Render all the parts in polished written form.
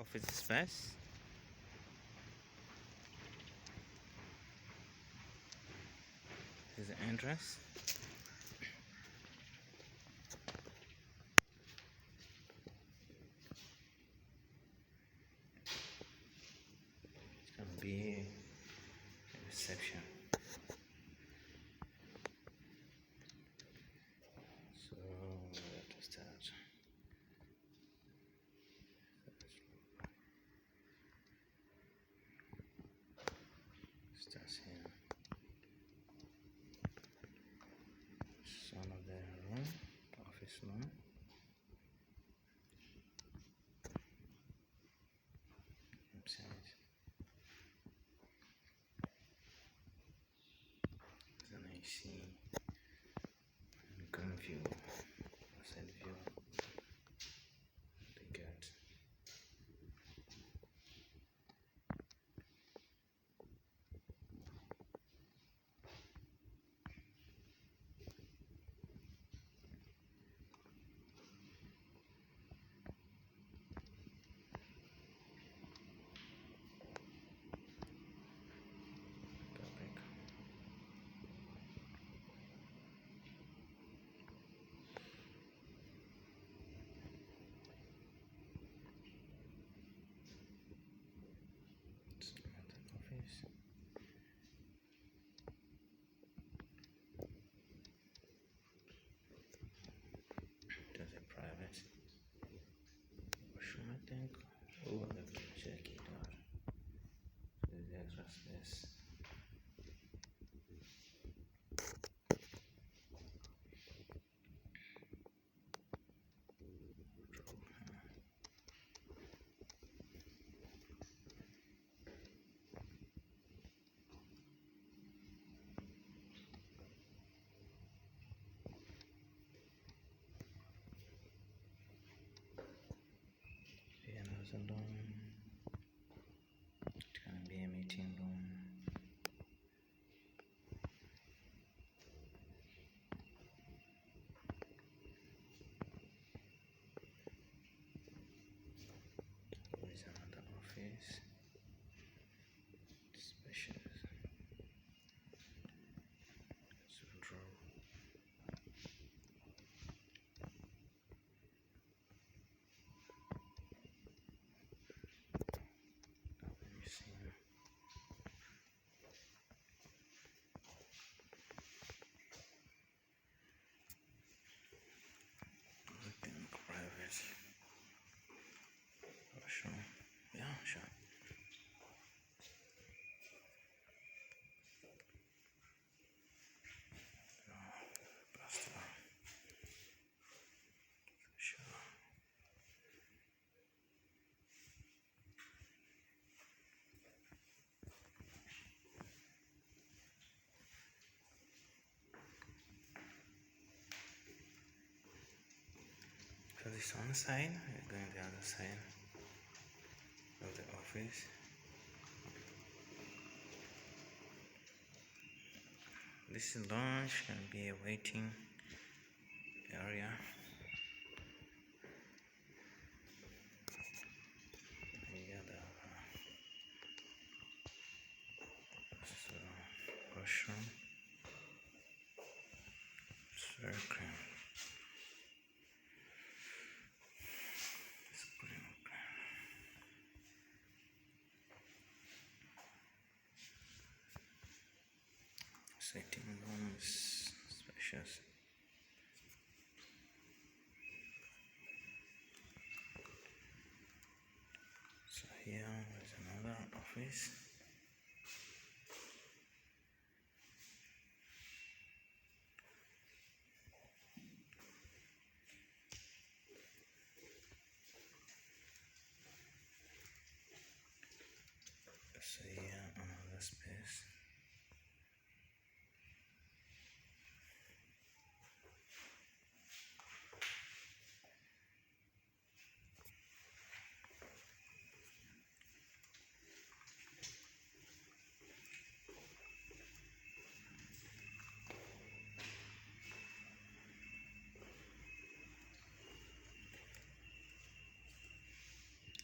office space. Here's the entrance. It's gonna be a reception. So where to start? Starts here. It's one of the room, office room. Upstairs. There's an AC. Green view. Outside view. The gate. Public. It's not an office. There's a private washroom, I think. Oh, let me check it out. There's the extra space. Here another room. It can be a meeting room. There is another office. Spacious. Central. Let me see. Looking private. Oh, sure. Yeah, sure. Pastor. Sure. So this one side, we're going the other side of the office. This lounge can be a waiting area. Yeah, so washroom. It's very clean. It's clean. Sitting room is spacious. So here is another office. So here another space.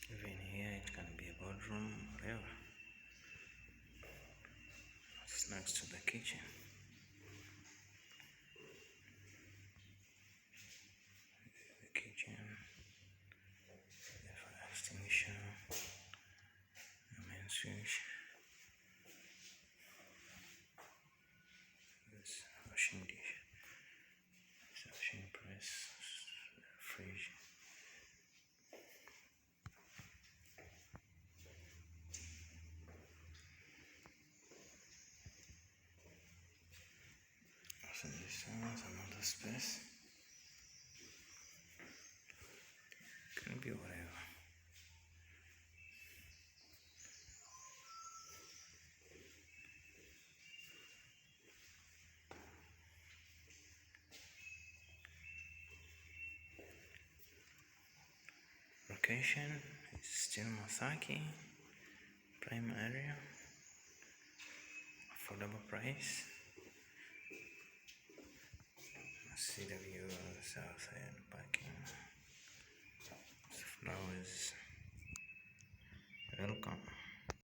Even here room, whatever. It's next to the kitchen. The kitchen, the fire extinguisher, the main switch. This washing dish, this washing press, fridge. Also this one, another space. Can be whatever. Location is still Masaki, prime area, affordable price. See the view of the south side parking.